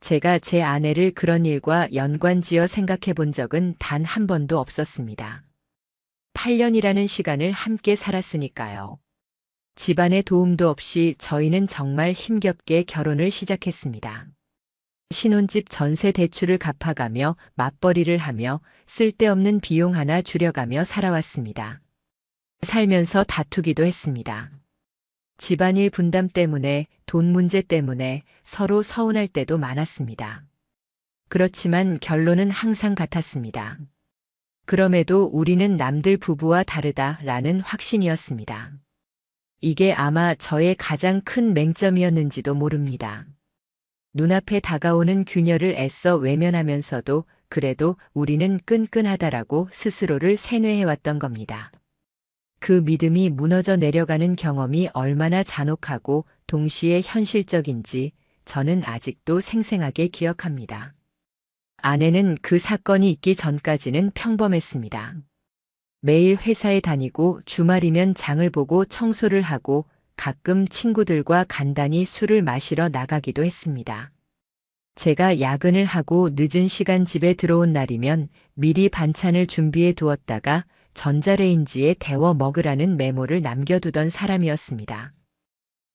제가 제 아내를 그런 일과 연관지어 생각해 본 적은 단 한 번도 없었습니다. 8년이라는 시간을 함께 살았으니까요. 집안의 도움도 없이 저희는 정말 힘겹게 결혼을 시작했습니다. 신혼집 전세 대출을 갚아가며 맞벌이를 하며 쓸데없는 비용 하나 줄여가며 살아왔습니다. 살면서 다투기도 했습니다. 집안일 분담 때문에, 돈 문제 때문에 서로 서운할 때도 많았습니다. 그렇지만 결론은 항상 같았습니다. 그럼에도 우리는 남들 부부와 다르다라는 확신이었습니다. 이게 아마 저의 가장 큰 맹점이었는지도 모릅니다. 눈앞에 다가오는 균열을 애써 외면하면서도 그래도 우리는 끈끈하다라고 스스로를 세뇌해왔던 겁니다. 그 믿음이 무너져 내려가는 경험이 얼마나 잔혹하고 동시에 현실적인지 저는 아직도 생생하게 기억합니다. 아내는 그 사건이 있기 전까지는 평범했습니다. 매일 회사에 다니고 주말이면 장을 보고 청소를 하고 가끔 친구들과 간단히 술을 마시러 나가기도 했습니다. 제가 야근을 하고 늦은 시간 집에 들어온 날이면 미리 반찬을 준비해 두었다가 전자레인지에 데워 먹으라는 메모를 남겨두던 사람이었습니다.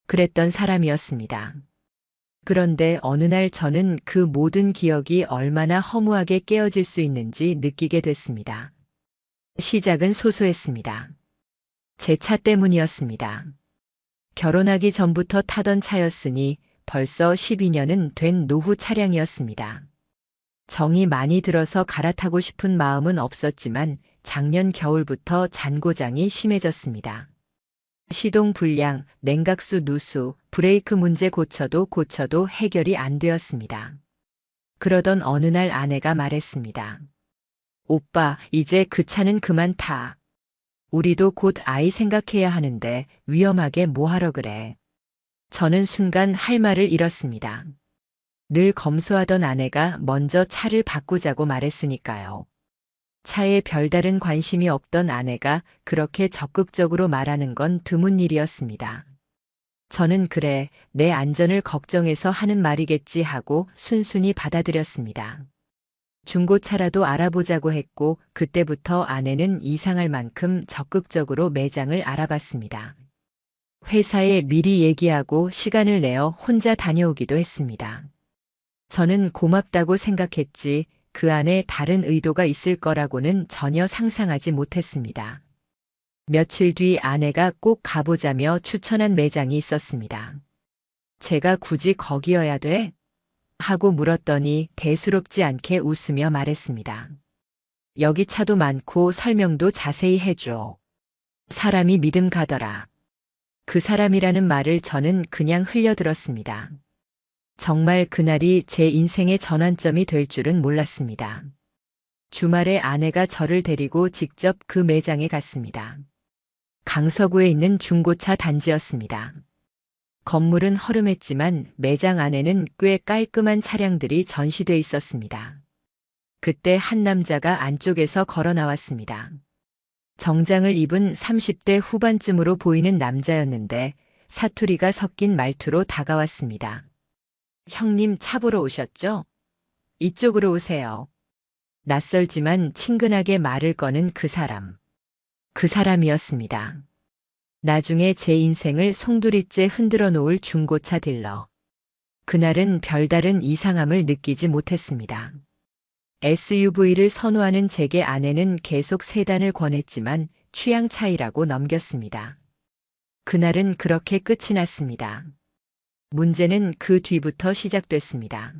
그랬던 사람이었습니다. 그런데 어느 날 저는 그 모든 기억이 얼마나 허무하게 깨어질 수 있는지 느끼게 됐습니다. 시작은 소소했습니다. 제 차 때문이었습니다. 결혼하기 전부터 타던 차였으니 벌써 12년은 된 노후 차량이었습니다. 정이 많이 들어서 갈아타고 싶은 마음은 없었지만 작년 겨울부터 잔고장이 심해졌습니다. 시동 불량, 냉각수 누수, 브레이크 문제 고쳐도 해결이 안 되었습니다. 그러던 어느 날 아내가 말했습니다. 오빠, 이제 그 차는 그만 타. 우리도 곧 아이 생각해야 하는데 위험하게 뭐하러 그래. 저는 순간 할 말을 잃었습니다. 늘 검소하던 아내가 먼저 차를 바꾸자고 말했으니까요. 차에 별다른 관심이 없던 아내가 그렇게 적극적으로 말하는 건 드문 일이었습니다. 저는 그래, 내 안전을 걱정해서 하는 말이겠지 하고 순순히 받아들였습니다. 중고차라도 알아보자고 했고 그때부터 아내는 이상할 만큼 적극적으로 매장을 알아봤습니다. 회사에 미리 얘기하고 시간을 내어 혼자 다녀오기도 했습니다. 저는 고맙다고 생각했지 그 안에 다른 의도가 있을 거라고는 전혀 상상하지 못했습니다. 며칠 뒤 아내가 꼭 가보자며 추천한 매장이 있었습니다. 제가 굳이 거기여야 돼? 하고 물었더니 대수롭지 않게 웃으며 말했습니다. 여기 차도 많고 설명도 자세히 해줘. 사람이 믿음 가더라. 그 사람이라는 말을 저는 그냥 흘려들었습니다. 정말 그날이 제 인생의 전환점이 될 줄은 몰랐습니다. 주말에 아내가 저를 데리고 직접 그 매장에 갔습니다. 강서구에 있는 중고차 단지였습니다. 건물은 허름했지만 매장 안에는 꽤 깔끔한 차량들이 전시돼 있었습니다. 그때 한 남자가 안쪽에서 걸어 나왔습니다. 정장을 입은 30대 후반쯤으로 보이는 남자였는데 사투리가 섞인 말투로 다가왔습니다. 형님 차 보러 오셨죠? 이쪽으로 오세요. 낯설지만 친근하게 말을 거는 그 사람. 그 사람이었습니다. 나중에 제 인생을 송두리째 흔들어 놓을 중고차 딜러. 그날은 별다른 이상함을 느끼지 못했습니다. SUV를 선호하는 제게 아내는 계속 세단을 권했지만 취향 차이라고 넘겼습니다. 그날은 그렇게 끝이 났습니다. 문제는 그 뒤부터 시작됐습니다.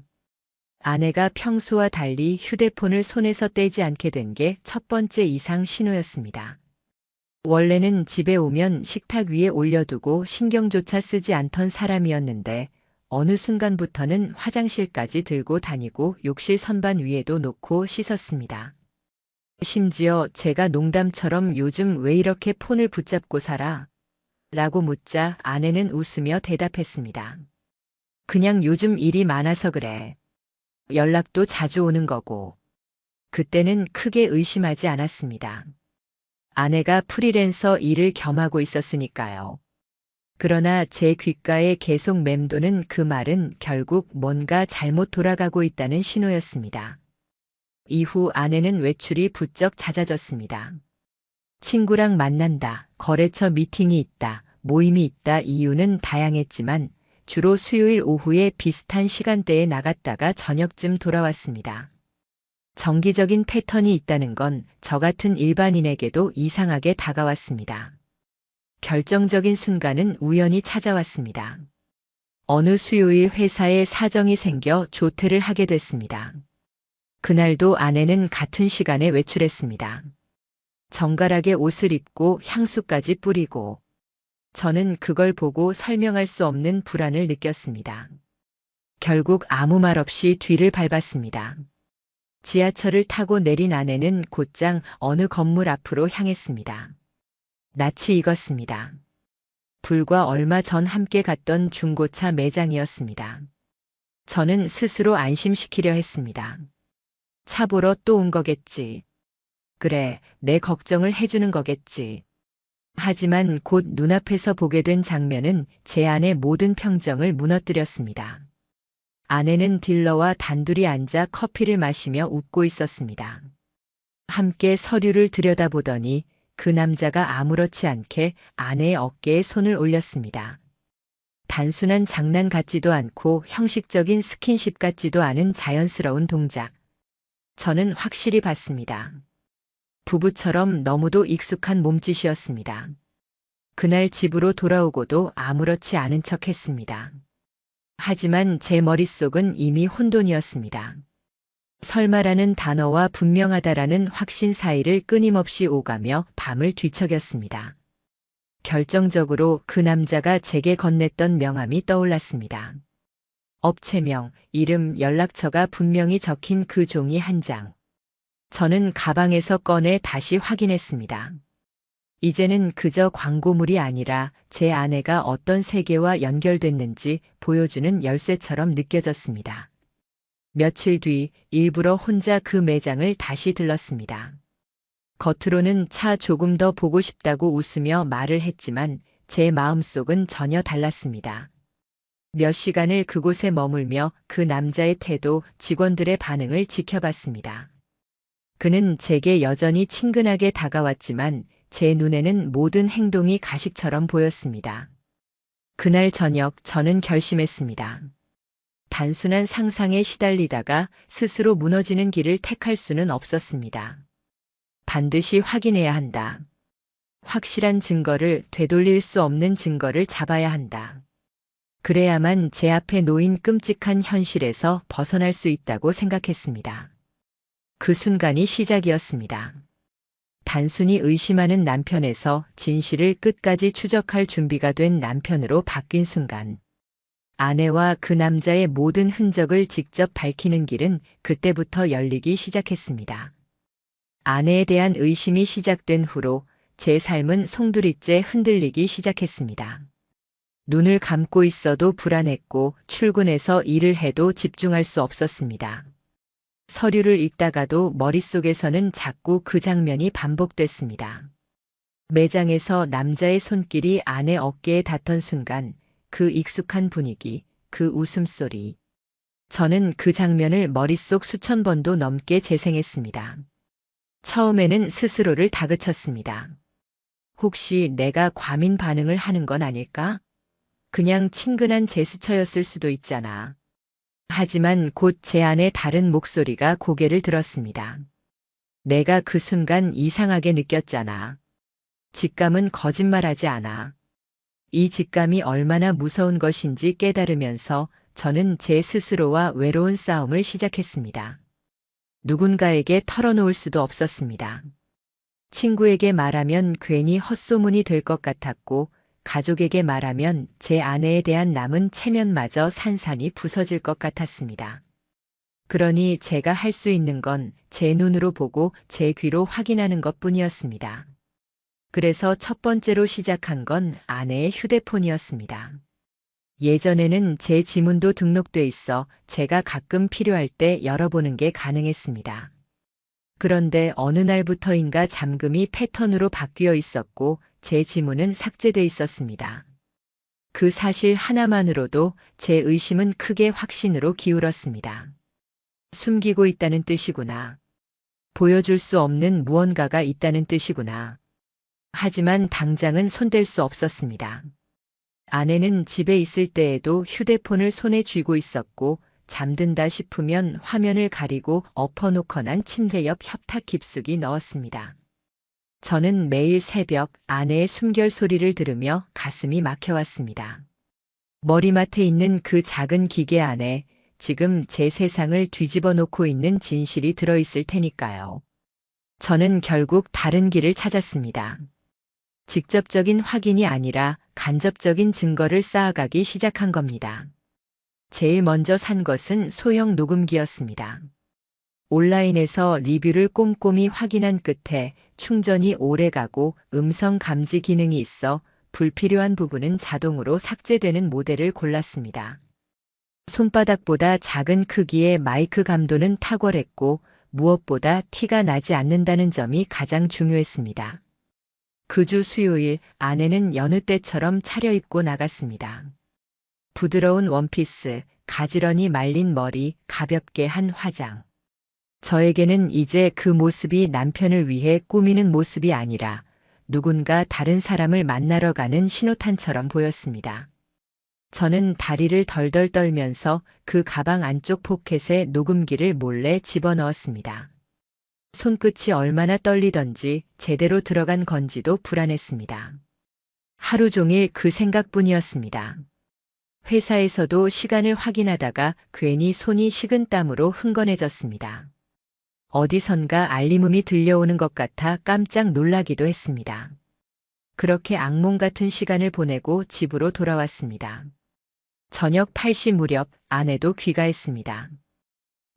아내가 평소와 달리 휴대폰을 손에서 떼지 않게 된 게 첫 번째 이상 신호였습니다. 원래는 집에 오면 식탁 위에 올려두고 신경조차 쓰지 않던 사람이었는데 어느 순간부터는 화장실까지 들고 다니고 욕실 선반 위에도 놓고 씻었습니다. 심지어 제가 농담처럼 요즘 왜 이렇게 폰을 붙잡고 살아? 라고 묻자 아내는 웃으며 대답했습니다. 그냥 요즘 일이 많아서 그래. 연락도 자주 오는 거고. 그때는 크게 의심하지 않았습니다. 아내가 프리랜서 일을 겸하고 있었으니까요. 그러나 제 귓가에 계속 맴도는 그 말은 결국 뭔가 잘못 돌아가고 있다는 신호였습니다. 이후 아내는 외출이 부쩍 잦아졌습니다. 친구랑 만난다, 거래처 미팅이 있다, 모임이 있다. 이유는 다양했지만 주로 수요일 오후에 비슷한 시간대에 나갔다가 저녁쯤 돌아왔습니다. 정기적인 패턴이 있다는 건 저 같은 일반인에게도 이상하게 다가왔습니다. 결정적인 순간은 우연히 찾아왔습니다. 어느 수요일 회사에 사정이 생겨 조퇴를 하게 됐습니다. 그날도 아내는 같은 시간에 외출했습니다. 정갈하게 옷을 입고 향수까지 뿌리고 저는 그걸 보고 설명할 수 없는 불안을 느꼈습니다. 결국 아무 말 없이 뒤를 밟았습니다. 지하철을 타고 내린 아내는 곧장 어느 건물 앞으로 향했습니다. 낯이 익었습니다. 불과 얼마 전 함께 갔던 중고차 매장이었습니다. 저는 스스로 안심시키려 했습니다. 차 보러 또 온 거겠지. 그래, 내 걱정을 해주는 거겠지. 하지만 곧 눈앞에서 보게 된 장면은 제 안의 모든 평정을 무너뜨렸습니다. 아내는 딜러와 단둘이 앉아 커피를 마시며 웃고 있었습니다. 함께 서류를 들여다보더니 그 남자가 아무렇지 않게 아내의 어깨에 손을 올렸습니다. 단순한 장난 같지도 않고 형식적인 스킨십 같지도 않은 자연스러운 동작. 저는 확실히 봤습니다. 부부처럼 너무도 익숙한 몸짓이었습니다. 그날 집으로 돌아오고도 아무렇지 않은 척 했습니다. 하지만 제 머릿속은 이미 혼돈이었습니다. 설마라는 단어와 분명하다라는 확신 사이를 끊임없이 오가며 밤을 뒤척였습니다. 결정적으로 그 남자가 제게 건넸던 명함이 떠올랐습니다. 업체명, 이름, 연락처가 분명히 적힌 그 종이 한 장. 저는 가방에서 꺼내 다시 확인했습니다. 이제는 그저 광고물이 아니라 제 아내가 어떤 세계와 연결됐는지 보여주는 열쇠처럼 느껴졌습니다. 며칠 뒤 일부러 혼자 그 매장을 다시 들렀습니다. 겉으로는 차 조금 더 보고 싶다고 웃으며 말을 했지만 제 마음속은 전혀 달랐습니다. 몇 시간을 그곳에 머물며 그 남자의 태도, 직원들의 반응을 지켜봤습니다. 그는 제게 여전히 친근하게 다가왔지만 제 눈에는 모든 행동이 가식처럼 보였습니다. 그날 저녁 저는 결심했습니다. 단순한 상상에 시달리다가 스스로 무너지는 길을 택할 수는 없었습니다. 반드시 확인해야 한다. 확실한 증거를, 되돌릴 수 없는 증거를 잡아야 한다. 그래야만 제 앞에 놓인 끔찍한 현실에서 벗어날 수 있다고 생각했습니다. 그 순간이 시작이었습니다. 단순히 의심하는 남편에서 진실을 끝까지 추적할 준비가 된 남편으로 바뀐 순간, 아내와 그 남자의 모든 흔적을 직접 밝히는 길은 그때부터 열리기 시작했습니다. 아내에 대한 의심이 시작된 후로 제 삶은 송두리째 흔들리기 시작했습니다. 눈을 감고 있어도 불안했고 출근해서 일을 해도 집중할 수 없었습니다. 서류를 읽다가도 머릿속에서는 자꾸 그 장면이 반복됐습니다. 매장에서 남자의 손길이 아내 어깨에 닿던 순간 그 익숙한 분위기, 그 웃음소리. 저는 그 장면을 머릿속 수천 번도 넘게 재생했습니다. 처음에는 스스로를 다그쳤습니다. 혹시 내가 과민 반응을 하는 건 아닐까? 그냥 친근한 제스처였을 수도 있잖아. 하지만 곧 제 안에 다른 목소리가 고개를 들었습니다. 내가 그 순간 이상하게 느꼈잖아. 직감은 거짓말하지 않아. 이 직감이 얼마나 무서운 것인지 깨달으면서 저는 제 스스로와 외로운 싸움을 시작했습니다. 누군가에게 털어놓을 수도 없었습니다. 친구에게 말하면 괜히 헛소문이 될 것 같았고, 가족에게 말하면 제 아내에 대한 남은 체면마저 산산이 부서질 것 같았습니다. 그러니 제가 할 수 있는 건 제 눈으로 보고 제 귀로 확인하는 것뿐이었습니다. 그래서 첫 번째로 시작한 건 아내의 휴대폰이었습니다. 예전에는 제 지문도 등록돼 있어 제가 가끔 필요할 때 열어보는 게 가능했습니다. 그런데 어느 날부터인가 잠금이 패턴으로 바뀌어 있었고 제 지문은 삭제돼 있었습니다. 그 사실 하나만으로도 제 의심은 크게 확신으로 기울었습니다. 숨기고 있다는 뜻이구나. 보여줄 수 없는 무언가가 있다는 뜻이구나. 하지만 당장은 손댈 수 없었습니다. 아내는 집에 있을 때에도 휴대폰을 손에 쥐고 있었고 잠든다 싶으면 화면을 가리고 엎어놓거나 침대 옆 협탁 깊숙이 넣었습니다. 저는 매일 새벽 아내의 숨결 소리를 들으며 가슴이 막혀왔습니다. 머리맡에 있는 그 작은 기계 안에 지금 제 세상을 뒤집어 놓고 있는 진실이 들어있을 테니까요. 저는 결국 다른 길을 찾았습니다. 직접적인 확인이 아니라 간접적인 증거를 쌓아가기 시작한 겁니다. 제일 먼저 산 것은 소형 녹음기였습니다. 온라인에서 리뷰를 꼼꼼히 확인한 끝에 충전이 오래 가고 음성 감지 기능이 있어 불필요한 부분은 자동으로 삭제되는 모델을 골랐습니다. 손바닥보다 작은 크기의 마이크 감도는 탁월했고 무엇보다 티가 나지 않는다는 점이 가장 중요했습니다. 그 주 수요일 아내는 여느 때처럼 차려입고 나갔습니다. 부드러운 원피스, 가지런히 말린 머리, 가볍게 한 화장. 저에게는 이제 그 모습이 남편을 위해 꾸미는 모습이 아니라 누군가 다른 사람을 만나러 가는 신호탄처럼 보였습니다. 저는 다리를 덜덜 떨면서 그 가방 안쪽 포켓에 녹음기를 몰래 집어넣었습니다. 손끝이 얼마나 떨리던지 제대로 들어간 건지도 불안했습니다. 하루 종일 그 생각뿐이었습니다. 회사에서도 시간을 확인하다가 괜히 손이 식은땀으로 흥건해졌습니다. 어디선가 알림음이 들려오는 것 같아 깜짝 놀라기도 했습니다. 그렇게 악몽 같은 시간을 보내고 집으로 돌아왔습니다. 저녁 8시 무렵 아내도 귀가했습니다.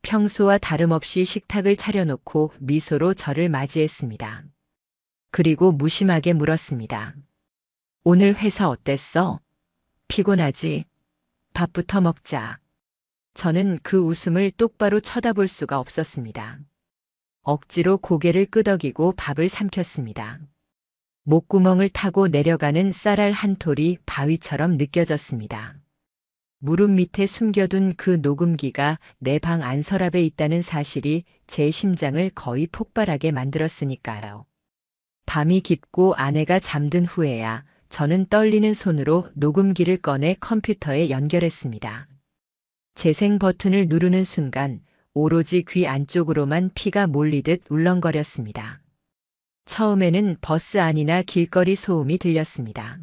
평소와 다름없이 식탁을 차려놓고 미소로 저를 맞이했습니다. 그리고 무심하게 물었습니다. 오늘 회사 어땠어? 피곤하지? 밥부터 먹자. 저는 그 웃음을 똑바로 쳐다볼 수가 없었습니다. 억지로 고개를 끄덕이고 밥을 삼켰습니다. 목구멍을 타고 내려가는 쌀알 한 톨이 바위처럼 느껴졌습니다. 무릎 밑에 숨겨둔 그 녹음기가 내 방 안서랍에 있다는 사실이 제 심장을 거의 폭발하게 만들었으니까요. 밤이 깊고 아내가 잠든 후에야 저는 떨리는 손으로 녹음기를 꺼내 컴퓨터에 연결했습니다. 재생 버튼을 누르는 순간 오로지 귀 안쪽으로만 피가 몰리듯 울렁거렸습니다. 처음에는 버스 안이나 길거리 소음이 들렸습니다.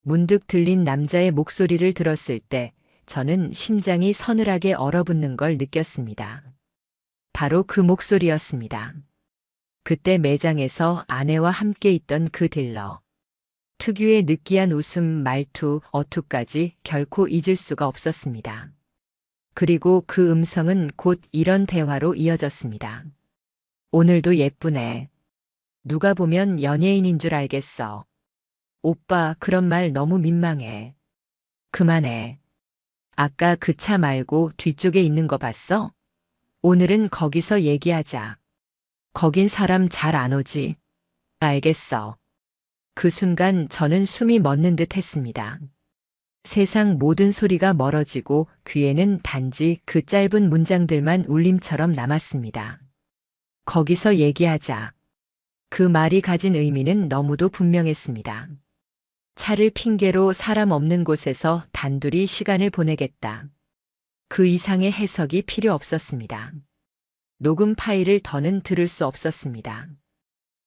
문득 들린 남자의 목소리를 들었을 때 저는 심장이 서늘하게 얼어붙는 걸 느꼈습니다. 바로 그 목소리였습니다. 그때 매장에서 아내와 함께 있던 그 딜러. 특유의 느끼한 웃음, 말투, 어투까지 결코 잊을 수가 없었습니다. 그리고 그 음성은 곧 이런 대화로 이어졌습니다. 오늘도 예쁘네. 누가 보면 연예인인 줄 알겠어. 오빠, 그런 말 너무 민망해. 그만해. 아까 그 차 말고 뒤쪽에 있는 거 봤어? 오늘은 거기서 얘기하자. 거긴 사람 잘 안 오지. 알겠어. 그 순간 저는 숨이 멎는 듯 했습니다. 세상 모든 소리가 멀어지고 귀에는 단지 그 짧은 문장들만 울림처럼 남았습니다. 거기서 얘기하자. 그 말이 가진 의미는 너무도 분명했습니다. 차를 핑계로 사람 없는 곳에서 단둘이 시간을 보내겠다. 그 이상의 해석이 필요 없었습니다. 녹음 파일을 더는 들을 수 없었습니다.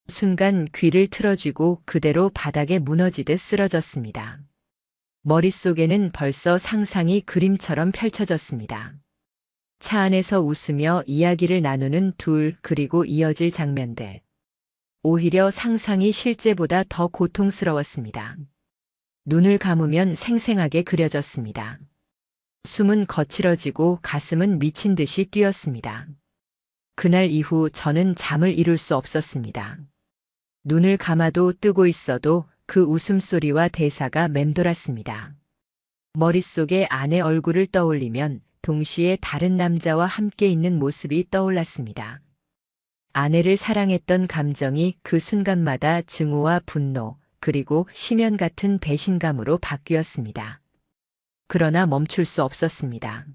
순간 귀를 틀어쥐고 그대로 바닥에 무너지듯 쓰러졌습니다. 머릿속에는 벌써 상상이 그림처럼 펼쳐졌습니다. 차 안에서 웃으며 이야기를 나누는 둘, 그리고 이어질 장면들. 오히려 상상이 실제보다 더 고통스러웠습니다. 눈을 감으면 생생하게 그려졌습니다. 숨은 거칠어지고 가슴은 미친 듯이 뛰었습니다. 그날 이후 저는 잠을 이룰 수 없었습니다. 눈을 감아도 뜨고 있어도 그 웃음소리와 대사가 맴돌았습니다. 머릿속에 아내 얼굴을 떠올리면 동시에 다른 남자와 함께 있는 모습이 떠올랐습니다. 아내를 사랑했던 감정이 그 순간마다 증오와 분노, 그리고 심연 같은 배신감으로 바뀌었습니다. 그러나 멈출 수 없었습니다.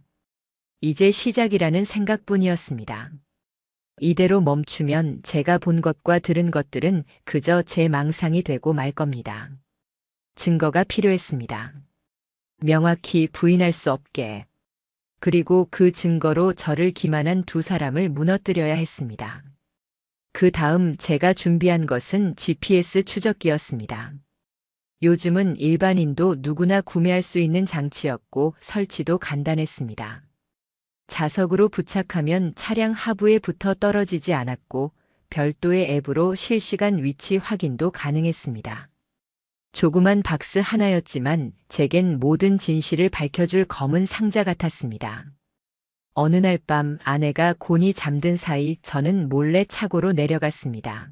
이제 시작이라는 생각뿐이었습니다. 이대로 멈추면 제가 본 것과 들은 것들은 그저 제 망상이 되고 말 겁니다. 증거가 필요했습니다. 명확히 부인할 수 없게. 그리고 그 증거로 저를 기만한 두 사람을 무너뜨려야 했습니다. 그 다음 제가 준비한 것은 GPS 추적기였습니다. 요즘은 일반인도 누구나 구매할 수 있는 장치였고 설치도 간단했습니다. 자석으로 부착하면 차량 하부에 붙어 떨어지지 않았고 별도의 앱으로 실시간 위치 확인도 가능했습니다. 조그만 박스 하나였지만 제겐 모든 진실을 밝혀줄 검은 상자 같았습니다. 어느 날 밤 아내가 곤히 잠든 사이 저는 몰래 차고로 내려갔습니다.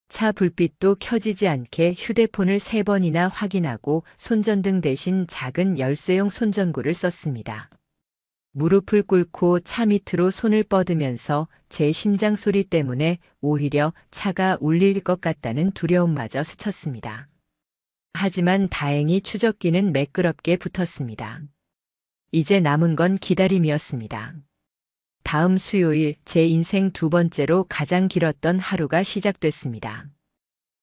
차 불빛도 켜지지 않게 휴대폰을 3번이나 확인하고 손전등 대신 작은 열쇠용 손전구를 썼습니다. 무릎을 꿇고 차 밑으로 손을 뻗으면서 제 심장 소리 때문에 오히려 차가 울릴 것 같다는 두려움마저 스쳤습니다. 하지만 다행히 추적기는 매끄럽게 붙었습니다. 이제 남은 건 기다림이었습니다. 다음 수요일 제 인생 2번째로 가장 길었던 하루가 시작됐습니다.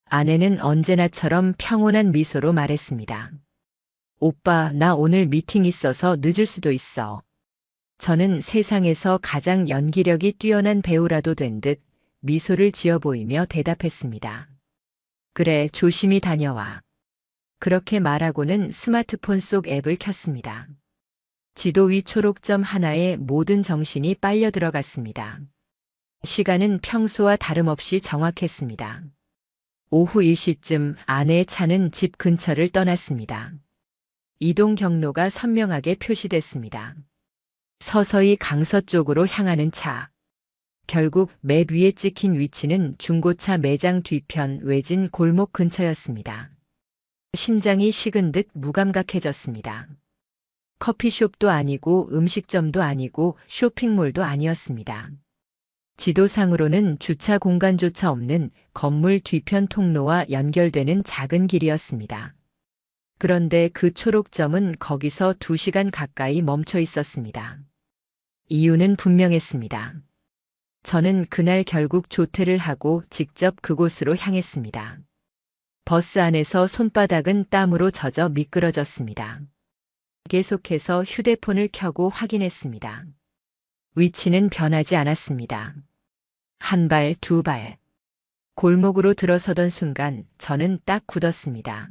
아내는 언제나처럼 평온한 미소로 말했습니다. 오빠, 나 오늘 미팅 있어서 늦을 수도 있어. 저는 세상에서 가장 연기력이 뛰어난 배우라도 된 듯 미소를 지어 보이며 대답했습니다. 그래, 조심히 다녀와. 그렇게 말하고는 스마트폰 속 앱을 켰습니다. 지도 위 초록점 하나에 모든 정신이 빨려 들어갔습니다. 시간은 평소와 다름없이 정확했습니다. 오후 1시쯤 아내의 차는 집 근처를 떠났습니다. 이동 경로가 선명하게 표시됐습니다. 서서히 강서쪽으로 향하는 차. 결국 맵 위에 찍힌 위치는 중고차 매장 뒤편 외진 골목 근처였습니다. 심장이 식은 듯 무감각해졌습니다. 커피숍도 아니고 음식점도 아니고 쇼핑몰도 아니었습니다. 지도상으로는 주차 공간조차 없는 건물 뒤편 통로와 연결되는 작은 길이었습니다. 그런데 그 초록점은 거기서 2시간 가까이 멈춰 있었습니다. 이유는 분명했습니다. 저는 그날 결국 조퇴를 하고 직접 그곳으로 향했습니다. 버스 안에서 손바닥은 땀으로 젖어 미끄러졌습니다. 계속해서 휴대폰을 켜고 확인했습니다. 위치는 변하지 않았습니다. 한 발, 2발. 골목으로 들어서던 순간 저는 딱 굳었습니다.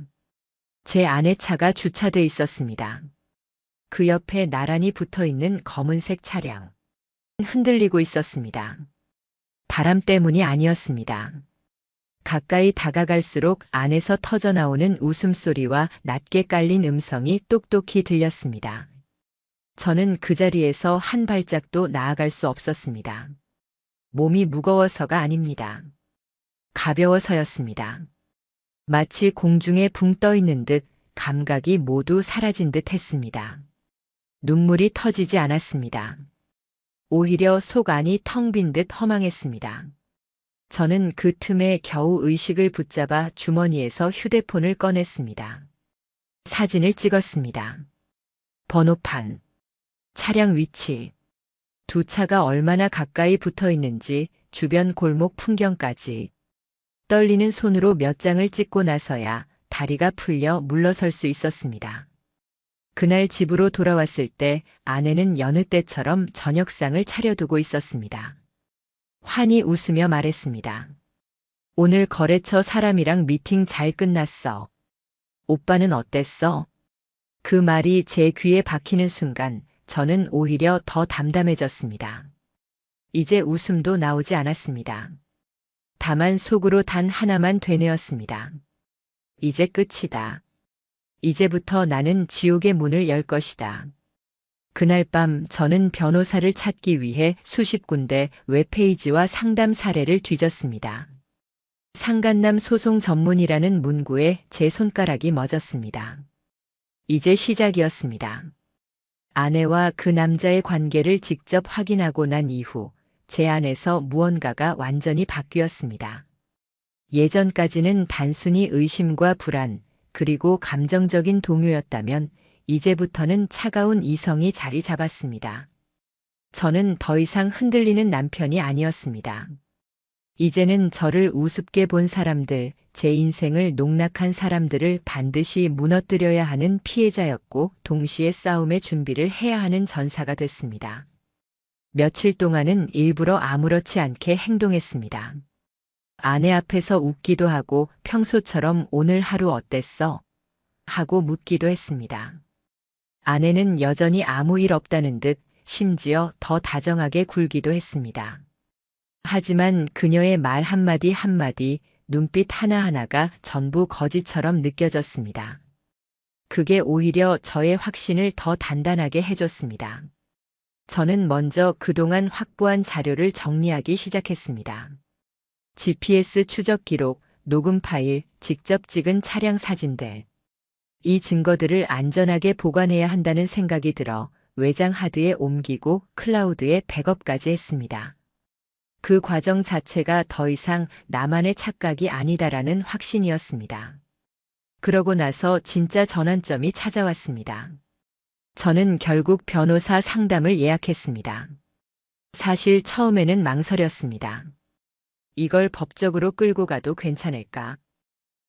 제 아내 차가 주차돼 있었습니다. 그 옆에 나란히 붙어 있는 검은색 차량. 흔들리고 있었습니다. 바람 때문이 아니었습니다. 가까이 다가갈수록 안에서 터져나오는 웃음소리와 낮게 깔린 음성이 똑똑히 들렸습니다. 저는 그 자리에서 한 발짝도 나아갈 수 없었습니다. 몸이 무거워서가 아닙니다. 가벼워서였습니다. 마치 공중에 붕 떠 있는 듯 감각이 모두 사라진 듯 했습니다. 눈물이 터지지 않았습니다. 오히려 속 안이 텅 빈 듯 허망했습니다. 저는 그 틈에 겨우 의식을 붙잡아 주머니에서 휴대폰을 꺼냈습니다. 사진을 찍었습니다. 번호판, 차량 위치, 두 차가 얼마나 가까이 붙어 있는지 주변 골목 풍경까지. 떨리는 손으로 몇 장을 찍고 나서야 다리가 풀려 물러설 수 있었습니다. 그날 집으로 돌아왔을 때 아내는 여느 때처럼 저녁상을 차려두고 있었습니다. 환히 웃으며 말했습니다. 오늘 거래처 사람이랑 미팅 잘 끝났어. 오빠는 어땠어? 그 말이 제 귀에 박히는 순간 저는 오히려 더 담담해졌습니다. 이제 웃음도 나오지 않았습니다. 다만 속으로 단 하나만 되뇌었습니다. 이제 끝이다. 이제부터 나는 지옥의 문을 열 것이다. 그날 밤 저는 변호사를 찾기 위해 수십 군데 웹페이지와 상담 사례를 뒤졌습니다. 상간남 소송 전문이라는 문구에 제 손가락이 멎었습니다. 이제 시작이었습니다. 아내와 그 남자의 관계를 직접 확인하고 난 이후 제 안에서 무언가가 완전히 바뀌었습니다. 예전까지는 단순히 의심과 불안, 그리고 감정적인 동요였다면 이제부터는 차가운 이성이 자리 잡았습니다. 저는 더 이상 흔들리는 남편이 아니었습니다. 이제는 저를 우습게 본 사람들, 제 인생을 농락한 사람들을 반드시 무너뜨려야 하는 피해자였고 동시에 싸움의 준비를 해야 하는 전사가 됐습니다. 며칠 동안은 일부러 아무렇지 않게 행동했습니다. 아내 앞에서 웃기도 하고 평소처럼 오늘 하루 어땠어? 하고 묻기도 했습니다. 아내는 여전히 아무 일 없다는 듯 심지어 더 다정하게 굴기도 했습니다. 하지만 그녀의 말 한마디 한마디, 눈빛 하나하나가 전부 거짓처럼 느껴졌습니다. 그게 오히려 저의 확신을 더 단단하게 해줬습니다. 저는 먼저 그동안 확보한 자료를 정리하기 시작했습니다. GPS 추적 기록, 녹음 파일, 직접 찍은 차량 사진들. 이 증거들을 안전하게 보관해야 한다는 생각이 들어 외장 하드에 옮기고 클라우드에 백업까지 했습니다. 그 과정 자체가 더 이상 나만의 착각이 아니다라는 확신이었습니다. 그러고 나서 진짜 전환점이 찾아왔습니다. 저는 결국 변호사 상담을 예약했습니다. 사실 처음에는 망설였습니다. 이걸 법적으로 끌고 가도 괜찮을까?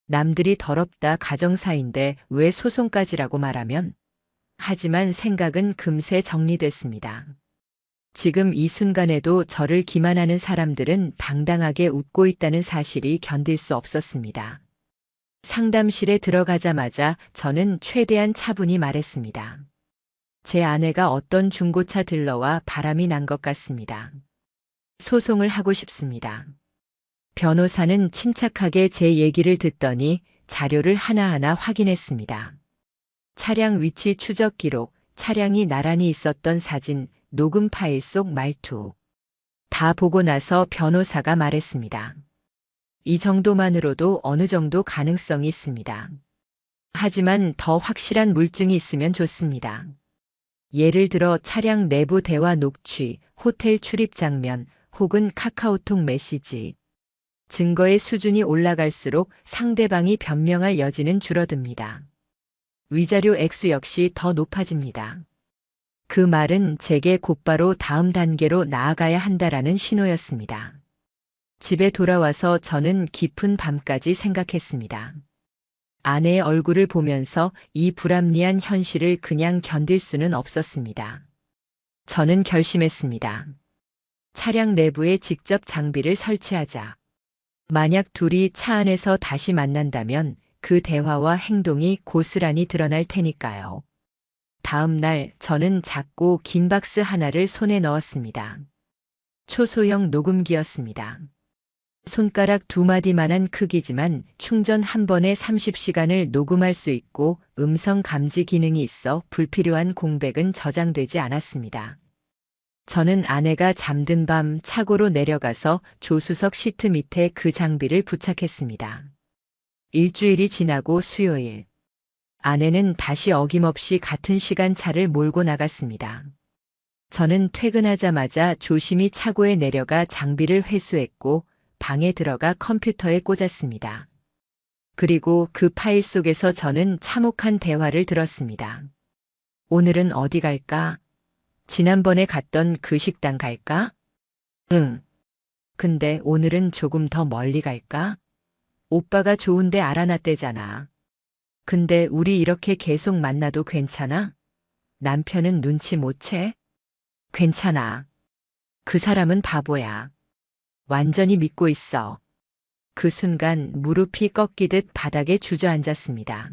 남들이 더럽다 가정사인데 왜 소송까지라고 말하면? 하지만 생각은 금세 정리됐습니다. 지금 이 순간에도 저를 기만하는 사람들은 당당하게 웃고 있다는 사실이 견딜 수 없었습니다. 상담실에 들어가자마자 저는 최대한 차분히 말했습니다. 제 아내가 어떤 중고차 딜러와 바람이 난 것 같습니다. 소송을 하고 싶습니다. 변호사는 침착하게 제 얘기를 듣더니 자료를 하나하나 확인했습니다. 차량 위치 추적 기록, 차량이 나란히 있었던 사진, 녹음 파일 속 말투. 다 보고 나서 변호사가 말했습니다. 이 정도만으로도 어느 정도 가능성이 있습니다. 하지만 더 확실한 물증이 있으면 좋습니다. 예를 들어 차량 내부 대화 녹취, 호텔 출입 장면, 혹은 카카오톡 메시지. 증거의 수준이 올라갈수록 상대방이 변명할 여지는 줄어듭니다. 위자료 액수 역시 더 높아집니다. 그 말은 제게 곧바로 다음 단계로 나아가야 한다라는 신호였습니다. 집에 돌아와서 저는 깊은 밤까지 생각했습니다. 아내의 얼굴을 보면서 이 불합리한 현실을 그냥 견딜 수는 없었습니다. 저는 결심했습니다. 차량 내부에 직접 장비를 설치하자. 만약 둘이 차 안에서 다시 만난다면 그 대화와 행동이 고스란히 드러날 테니까요. 다음 날 저는 작고 긴 박스 하나를 손에 넣었습니다. 초소형 녹음기였습니다. 손가락 2마디만한 크기지만 충전 한 번에 30시간을 녹음할 수 있고 음성 감지 기능이 있어 불필요한 공백은 저장되지 않았습니다. 저는 아내가 잠든 밤 차고로 내려가서 조수석 시트 밑에 그 장비를 부착했습니다. 일주일이 지나고 수요일. 아내는 다시 어김없이 같은 시간 차를 몰고 나갔습니다. 저는 퇴근하자마자 조심히 차고에 내려가 장비를 회수했고 방에 들어가 컴퓨터에 꽂았습니다. 그리고 그 파일 속에서 저는 참혹한 대화를 들었습니다. 오늘은 어디 갈까? 지난번에 갔던 그 식당 갈까? 응. 근데 오늘은 조금 더 멀리 갈까? 오빠가 좋은데 알아놨대잖아. 근데 우리 이렇게 계속 만나도 괜찮아? 남편은 눈치 못 채? 괜찮아. 그 사람은 바보야. 완전히 믿고 있어. 그 순간 무릎이 꺾이듯 바닥에 주저앉았습니다.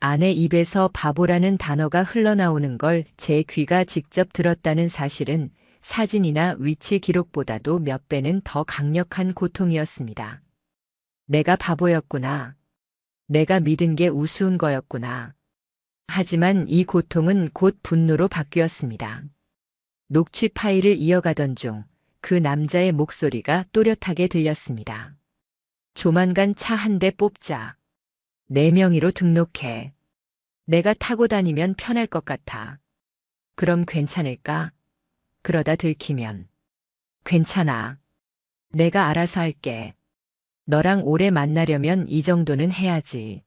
아내 입에서 바보라는 단어가 흘러나오는 걸 제 귀가 직접 들었다는 사실은 사진이나 위치 기록보다도 몇 배는 더 강력한 고통이었습니다. 내가 바보였구나. 내가 믿은 게 우스운 거였구나. 하지만 이 고통은 곧 분노로 바뀌었습니다. 녹취 파일을 이어가던 중 그 남자의 목소리가 또렷하게 들렸습니다. 조만간 차 한 대 뽑자. 내 명의로 등록해. 내가 타고 다니면 편할 것 같아. 그럼 괜찮을까? 그러다 들키면. 괜찮아. 내가 알아서 할게. 너랑 오래 만나려면 이 정도는 해야지.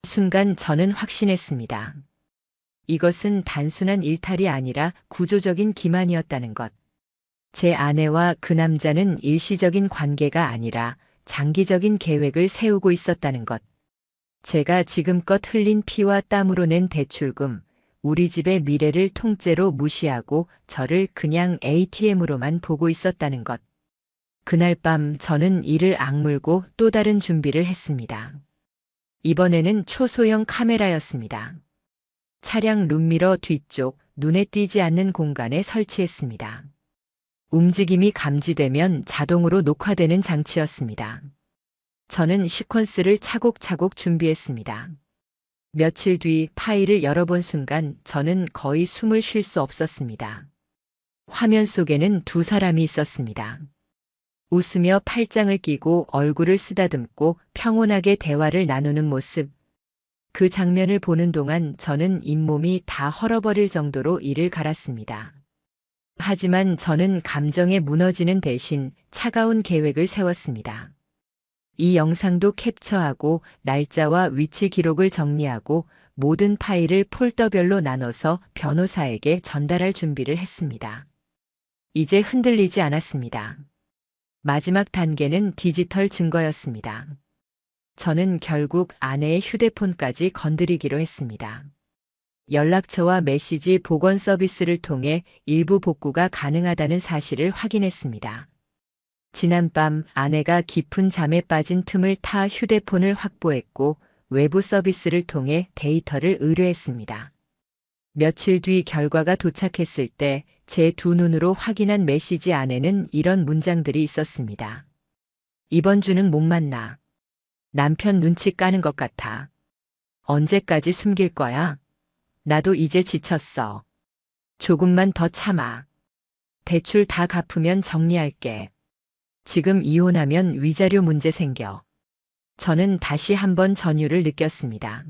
순간 저는 확신했습니다. 이것은 단순한 일탈이 아니라 구조적인 기만이었다는 것. 제 아내와 그 남자는 일시적인 관계가 아니라 장기적인 계획을 세우고 있었다는 것. 제가 지금껏 흘린 피와 땀으로 낸 대출금, 우리 집의 미래를 통째로 무시하고 저를 그냥 ATM으로만 보고 있었다는 것. 그날 밤 저는 이를 악물고 또 다른 준비를 했습니다. 이번에는 초소형 카메라였습니다. 차량 룸미러 뒤쪽 눈에 띄지 않는 공간에 설치했습니다. 움직임이 감지되면 자동으로 녹화되는 장치였습니다. 저는 시퀀스를 차곡차곡 준비했습니다. 며칠 뒤 파일을 열어본 순간 저는 거의 숨을 쉴 수 없었습니다. 화면 속에는 두 사람이 있었습니다. 웃으며 팔짱을 끼고 얼굴을 쓰다듬고 평온하게 대화를 나누는 모습. 그 장면을 보는 동안 저는 잇몸이 다 헐어버릴 정도로 이를 갈았습니다. 하지만 저는 감정에 무너지는 대신 차가운 계획을 세웠습니다. 이 영상도 캡처하고 날짜와 위치 기록을 정리하고 모든 파일을 폴더별로 나눠서 변호사에게 전달할 준비를 했습니다. 이제 흔들리지 않았습니다. 마지막 단계는 디지털 증거였습니다. 저는 결국 아내의 휴대폰까지 건드리기로 했습니다. 연락처와 메시지 복원 서비스를 통해 일부 복구가 가능하다는 사실을 확인했습니다. 지난밤 아내가 깊은 잠에 빠진 틈을 타 휴대폰을 확보했고 외부 서비스를 통해 데이터를 의뢰했습니다. 며칠 뒤 결과가 도착했을 때 제 두 눈으로 확인한 메시지 안에는 이런 문장들이 있었습니다. 이번 주는 못 만나. 남편 눈치 까는 것 같아. 언제까지 숨길 거야? 나도 이제 지쳤어. 조금만 더 참아. 대출 다 갚으면 정리할게. 지금 이혼하면 위자료 문제 생겨. 저는 다시 한번 전율을 느꼈습니다.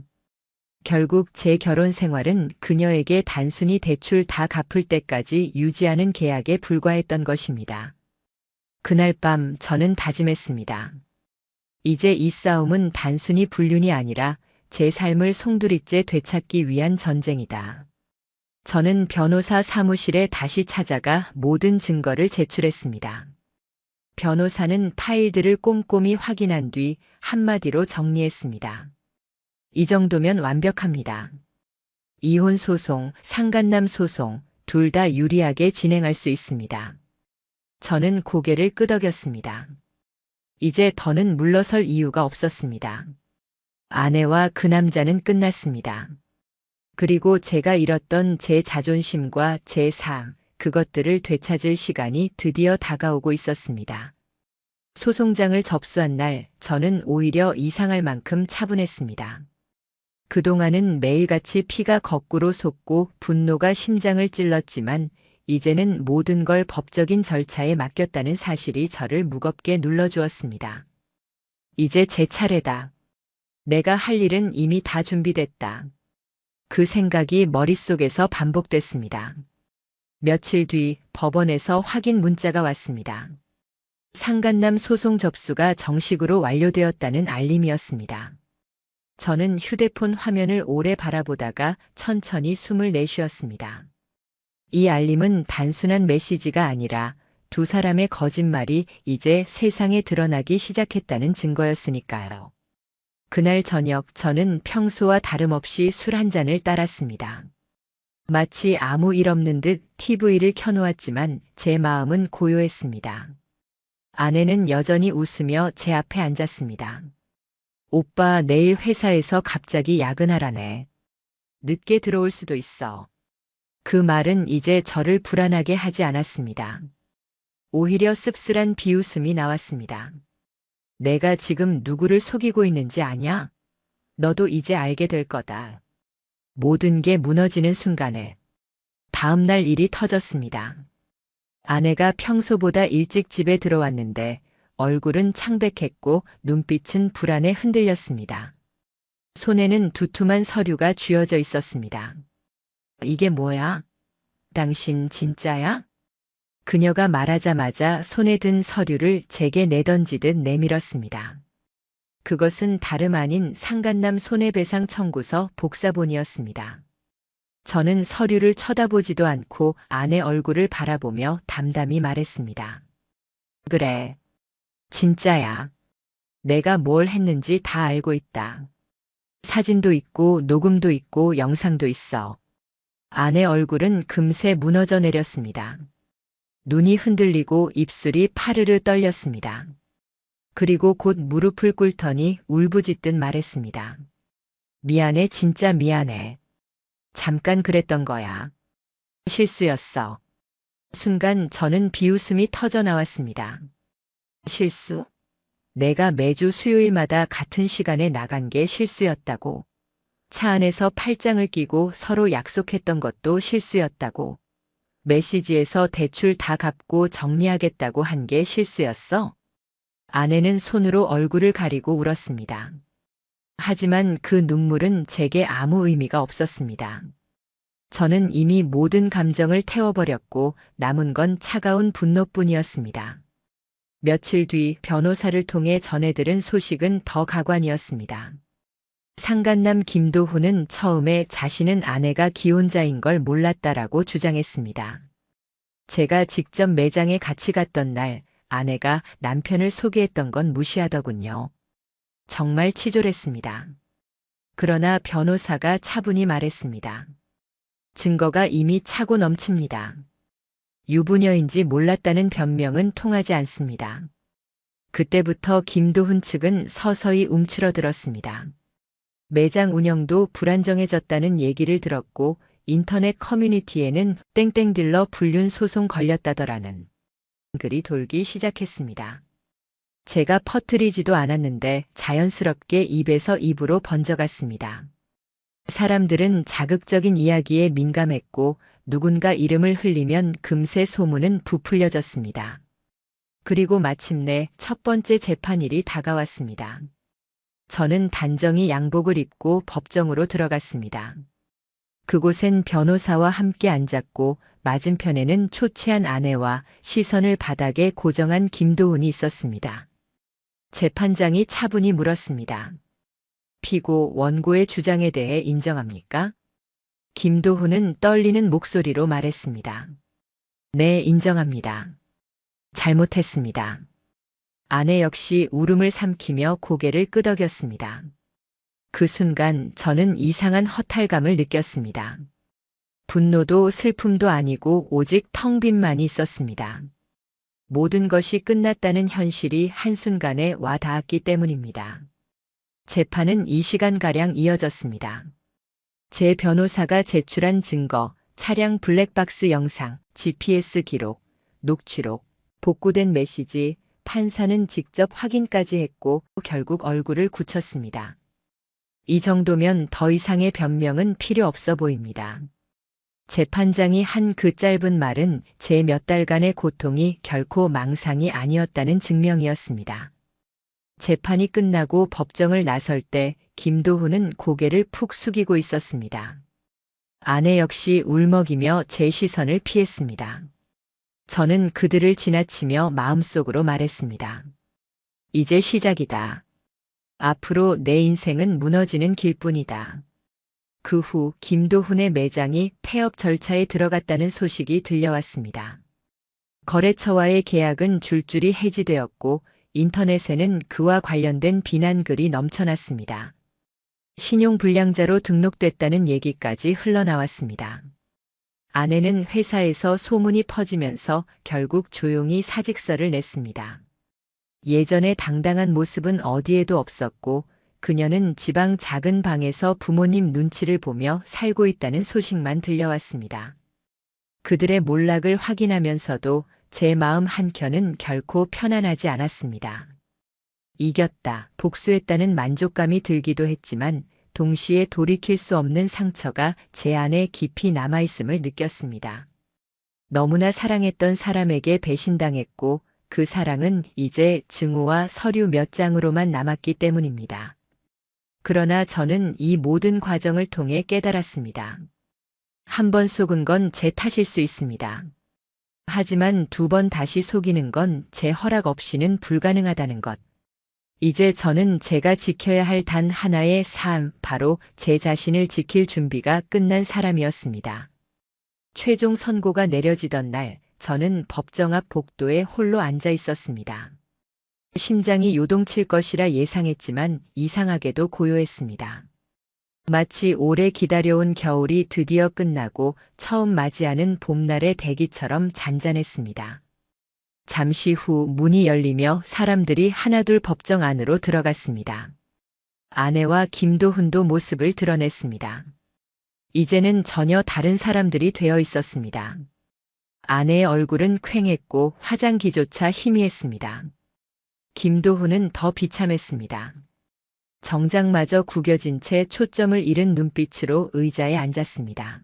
결국 제 결혼 생활은 그녀에게 단순히 대출 다 갚을 때까지 유지하는 계약에 불과했던 것입니다. 그날 밤 저는 다짐했습니다. 이제 이 싸움은 단순히 불륜이 아니라 제 삶을 송두리째 되찾기 위한 전쟁이다. 저는 변호사 사무실에 다시 찾아가 모든 증거를 제출했습니다. 변호사는 파일들을 꼼꼼히 확인한 뒤 한마디로 정리했습니다. 이 정도면 완벽합니다. 이혼 소송, 상간남 소송, 둘 다 유리하게 진행할 수 있습니다. 저는 고개를 끄덕였습니다. 이제 더는 물러설 이유가 없었습니다. 아내와 그 남자는 끝났습니다. 그리고 제가 잃었던 제 자존심과 제 삶, 그것들을 되찾을 시간이 드디어 다가오고 있었습니다. 소송장을 접수한 날, 저는 오히려 이상할 만큼 차분했습니다. 그동안은 매일같이 피가 거꾸로 솟고 분노가 심장을 찔렀지만 이제는 모든 걸 법적인 절차에 맡겼다는 사실이 저를 무겁게 눌러주었습니다. 이제 제 차례다. 내가 할 일은 이미 다 준비됐다. 그 생각이 머릿속에서 반복됐습니다. 며칠 뒤 법원에서 확인 문자가 왔습니다. 상간남 소송 접수가 정식으로 완료되었다는 알림이었습니다. 저는 휴대폰 화면을 오래 바라보다가 천천히 숨을 내쉬었습니다. 이 알림은 단순한 메시지가 아니라 두 사람의 거짓말이 이제 세상에 드러나기 시작했다는 증거였으니까요. 그날 저녁 저는 평소와 다름없이 술 한 잔을 따랐습니다. 마치 아무 일 없는 듯 TV를 켜놓았지만 제 마음은 고요했습니다. 아내는 여전히 웃으며 제 앞에 앉았습니다. 오빠 내일 회사에서 갑자기 야근하라네. 늦게 들어올 수도 있어. 그 말은 이제 저를 불안하게 하지 않았습니다. 오히려 씁쓸한 비웃음이 나왔습니다. 내가 지금 누구를 속이고 있는지 아냐? 너도 이제 알게 될 거다. 모든 게 무너지는 순간에. 다음 날 일이 터졌습니다. 아내가 평소보다 일찍 집에 들어왔는데 얼굴은 창백했고 눈빛은 불안에 흔들렸습니다. 손에는 두툼한 서류가 쥐어져 있었습니다. 이게 뭐야? 당신 진짜야? 그녀가 말하자마자 손에 든 서류를 제게 내던지듯 내밀었습니다. 그것은 다름 아닌 상간남 손해배상 청구서 복사본이었습니다. 저는 서류를 쳐다보지도 않고 아내 얼굴을 바라보며 담담히 말했습니다. 그래. 진짜야. 내가 뭘 했는지 다 알고 있다. 사진도 있고 녹음도 있고 영상도 있어. 아내 얼굴은 금세 무너져 내렸습니다. 눈이 흔들리고 입술이 파르르 떨렸습니다. 그리고 곧 무릎을 꿇더니 울부짖듯 말했습니다. 미안해, 진짜 미안해. 잠깐 그랬던 거야. 실수였어. 순간 저는 비웃음이 터져 나왔습니다. 실수? 내가 매주 수요일마다 같은 시간에 나간 게 실수였다고. 차 안에서 팔짱을 끼고 서로 약속했던 것도 실수였다고. 메시지에서 대출 다 갚고 정리하겠다고 한 게 실수였어. 아내는 손으로 얼굴을 가리고 울었습니다. 하지만 그 눈물은 제게 아무 의미가 없었습니다. 저는 이미 모든 감정을 태워버렸고 남은 건 차가운 분노뿐이었습니다. 며칠 뒤 변호사를 통해 전해들은 소식은 더 가관이었습니다. 상간남 김도훈은 처음에 자신은 아내가 기혼자인 걸 몰랐다라고 주장했습니다. 제가 직접 매장에 같이 갔던 날 아내가 남편을 소개했던 건 무시하더군요. 정말 치졸했습니다. 그러나 변호사가 차분히 말했습니다. 증거가 이미 차고 넘칩니다. 유부녀인지 몰랐다는 변명은 통하지 않습니다. 그때부터 김도훈 측은 서서히 움츠러들었습니다. 매장 운영도 불안정해졌다는 얘기를 들었고 인터넷 커뮤니티에는 땡땡딜러 불륜 소송 걸렸다더라는 글이 돌기 시작했습니다. 제가 퍼뜨리지도 않았는데 자연스럽게 입에서 입으로 번져갔습니다. 사람들은 자극적인 이야기에 민감했고 누군가 이름을 흘리면 금세 소문은 부풀려졌습니다. 그리고 마침내 첫 번째 재판일이 다가왔습니다. 저는 단정히 양복을 입고 법정으로 들어갔습니다. 그곳엔 변호사와 함께 앉았고 맞은편에는 초췌한 아내와 시선을 바닥에 고정한 김도훈이 있었습니다. 재판장이 차분히 물었습니다. 피고 원고의 주장에 대해 인정합니까? 김도훈은 떨리는 목소리로 말했습니다. 네, 인정합니다. 잘못했습니다. 아내 역시 울음을 삼키며 고개를 끄덕였습니다. 그 순간 저는 이상한 허탈감을 느꼈습니다. 분노도 슬픔도 아니고 오직 텅 빈만이 있었습니다. 모든 것이 끝났다는 현실이 한순간에 와 닿았기 때문입니다. 재판은 2시간가량 이어졌습니다. 제 변호사가 제출한 증거, 차량 블랙박스 영상, GPS 기록, 녹취록, 복구된 메시지, 판사는 직접 확인까지 했고 결국 얼굴을 굳혔습니다. 이 정도면 더 이상의 변명은 필요 없어 보입니다. 재판장이 한 그 짧은 말은 제 몇 달간의 고통이 결코 망상이 아니었다는 증명이었습니다. 재판이 끝나고 법정을 나설 때 김도훈은 고개를 푹 숙이고 있었습니다. 아내 역시 울먹이며 제 시선을 피했습니다. 저는 그들을 지나치며 마음속으로 말했습니다. 이제 시작이다. 앞으로 내 인생은 무너지는 길뿐이다. 그 후 김도훈의 매장이 폐업 절차에 들어갔다는 소식이 들려왔습니다. 거래처와의 계약은 줄줄이 해지되었고 인터넷에는 그와 관련된 비난글이 넘쳐났습니다. 신용불량자로 등록됐다는 얘기까지 흘러나왔습니다. 아내는 회사에서 소문이 퍼지면서 결국 조용히 사직서를 냈습니다. 예전의 당당한 모습은 어디에도 없었고 그녀는 지방 작은 방에서 부모님 눈치를 보며 살고 있다는 소식만 들려왔습니다. 그들의 몰락을 확인하면서도 제 마음 한켠은 결코 편안하지 않았습니다. 이겼다, 복수했다는 만족감이 들기도 했지만 동시에 돌이킬 수 없는 상처가 제 안에 깊이 남아있음을 느꼈습니다. 너무나 사랑했던 사람에게 배신당했고 그 사랑은 이제 증오와 서류 몇 장으로만 남았기 때문입니다. 그러나 저는 이 모든 과정을 통해 깨달았습니다. 한 번 속은 건 제 탓일 수 있습니다. 하지만 2번 다시 속이는 건 제 허락 없이는 불가능하다는 것. 이제 저는 제가 지켜야 할 단 하나의 삶, 바로 제 자신을 지킬 준비가 끝난 사람이었습니다. 최종 선고가 내려지던 날, 저는 법정 앞 복도에 홀로 앉아 있었습니다. 심장이 요동칠 것이라 예상했지만 이상하게도 고요했습니다. 마치 오래 기다려온 겨울이 드디어 끝나고 처음 맞이하는 봄날의 대기처럼 잔잔했습니다. 잠시 후 문이 열리며 사람들이 하나둘 법정 안으로 들어갔습니다. 아내와 김도훈도 모습을 드러냈습니다. 이제는 전혀 다른 사람들이 되어 있었습니다. 아내의 얼굴은 퀭했고 화장기조차 희미했습니다. 김도훈은 더 비참했습니다. 정장마저 구겨진 채 초점을 잃은 눈빛으로 의자에 앉았습니다.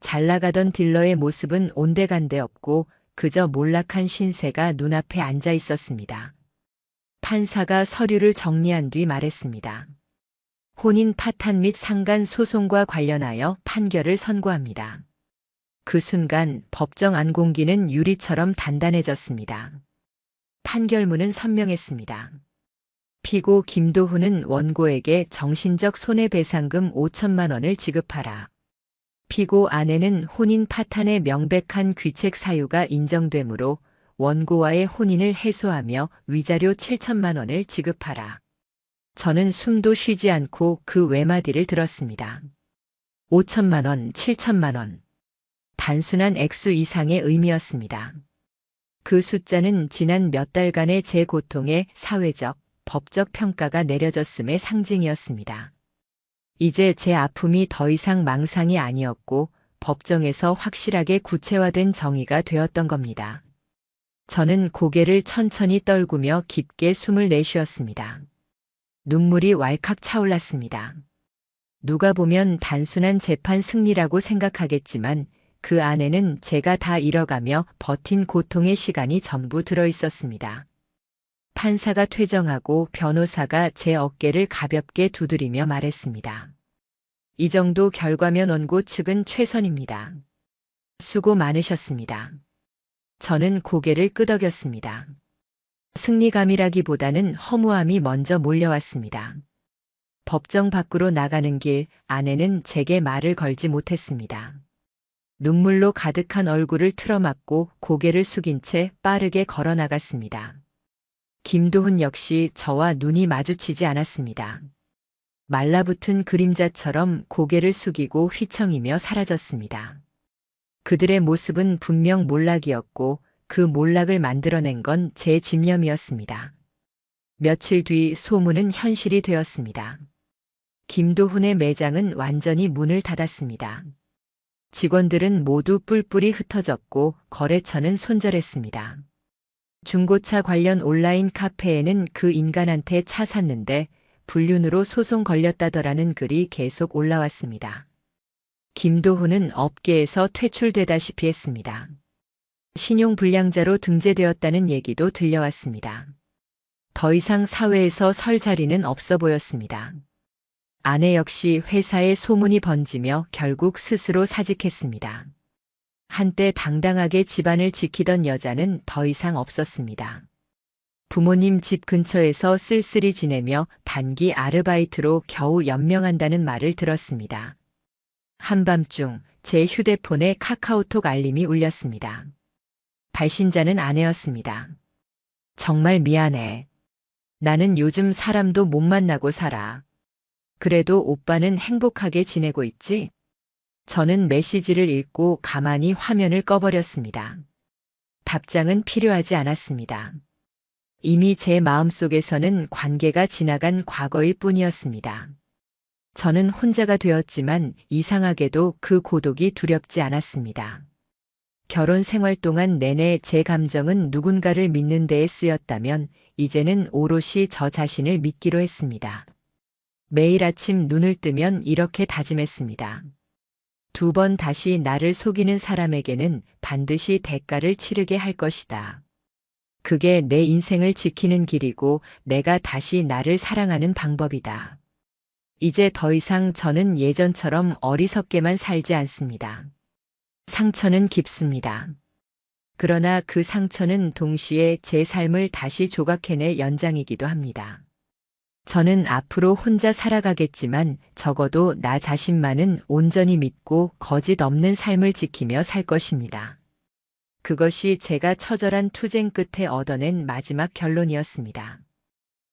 잘 나가던 딜러의 모습은 온데간데 없고 그저 몰락한 신세가 눈앞에 앉아 있었습니다. 판사가 서류를 정리한 뒤 말했습니다. 혼인 파탄 및 상간 소송과 관련하여 판결을 선고합니다. 그 순간 법정 안 공기는 유리처럼 단단해졌습니다. 판결문은 선명했습니다. 피고 김도훈은 원고에게 정신적 손해배상금 5천만 원을 지급하라. 피고 아내는 혼인 파탄의 명백한 귀책 사유가 인정되므로 원고와의 혼인을 해소하며 위자료 7천만 원을 지급하라. 저는 숨도 쉬지 않고 그 외마디를 들었습니다. 5천만 원, 7천만 원. 단순한 액수 이상의 의미였습니다. 그 숫자는 지난 몇 달간의 제 고통에 사회적, 법적 평가가 내려졌음의 상징이었습니다. 이제 제 아픔이 더 이상 망상이 아니었고 법정에서 확실하게 구체화된 정의가 되었던 겁니다. 저는 고개를 천천히 떨구며 깊게 숨을 내쉬었습니다. 눈물이 왈칵 차올랐습니다. 누가 보면 단순한 재판 승리라고 생각하겠지만 그 안에는 제가 다 잃어가며 버틴 고통의 시간이 전부 들어 있었습니다. 판사가 퇴정하고 변호사가 제 어깨를 가볍게 두드리며 말했습니다. 이 정도 결과면 원고 측은 최선입니다. 수고 많으셨습니다. 저는 고개를 끄덕였습니다. 승리감이라기보다는 허무함이 먼저 몰려왔습니다. 법정 밖으로 나가는 길, 아내는 제게 말을 걸지 못했습니다. 눈물로 가득한 얼굴을 틀어막고 고개를 숙인 채 빠르게 걸어 나갔습니다. 김도훈 역시 저와 눈이 마주치지 않았습니다. 말라붙은 그림자처럼 고개를 숙이고 휘청이며 사라졌습니다. 그들의 모습은 분명 몰락이었고 그 몰락을 만들어낸 건 제 집념이었습니다. 며칠 뒤 소문은 현실이 되었습니다. 김도훈의 매장은 완전히 문을 닫았습니다. 직원들은 모두 뿔뿔이 흩어졌고 거래처는 손절했습니다. 중고차 관련 온라인 카페에는 그 인간한테 차 샀는데 불륜으로 소송 걸렸다더라는 글이 계속 올라왔습니다. 김도훈은 업계에서 퇴출되다시피 했습니다. 신용불량자로 등재되었다는 얘기도 들려왔습니다. 더 이상 사회에서 설 자리는 없어 보였습니다. 아내 역시 회사에 소문이 번지며 결국 스스로 사직했습니다. 한때 당당하게 집안을 지키던 여자는 더 이상 없었습니다. 부모님 집 근처에서 쓸쓸히 지내며 단기 아르바이트로 겨우 연명한다는 말을 들었습니다. 한밤중 제 휴대폰에 카카오톡 알림이 울렸습니다. 발신자는 아내였습니다. 정말 미안해. 나는 요즘 사람도 못 만나고 살아. 그래도 오빠는 행복하게 지내고 있지? 저는 메시지를 읽고 가만히 화면을 꺼버렸습니다. 답장은 필요하지 않았습니다. 이미 제 마음속에서는 관계가 지나간 과거일 뿐이었습니다. 저는 혼자가 되었지만 이상하게도 그 고독이 두렵지 않았습니다. 결혼 생활 동안 내내 제 감정은 누군가를 믿는 데에 쓰였다면 이제는 오롯이 저 자신을 믿기로 했습니다. 매일 아침 눈을 뜨면 이렇게 다짐했습니다. 2번 다시 나를 속이는 사람에게는 반드시 대가를 치르게 할 것이다. 그게 내 인생을 지키는 길이고 내가 다시 나를 사랑하는 방법이다. 이제 더 이상 저는 예전처럼 어리석게만 살지 않습니다. 상처는 깊습니다. 그러나 그 상처는 동시에 제 삶을 다시 조각해낼 연장이기도 합니다. 저는 앞으로 혼자 살아가겠지만 적어도 나 자신만은 온전히 믿고 거짓 없는 삶을 지키며 살 것입니다. 그것이 제가 처절한 투쟁 끝에 얻어낸 마지막 결론이었습니다.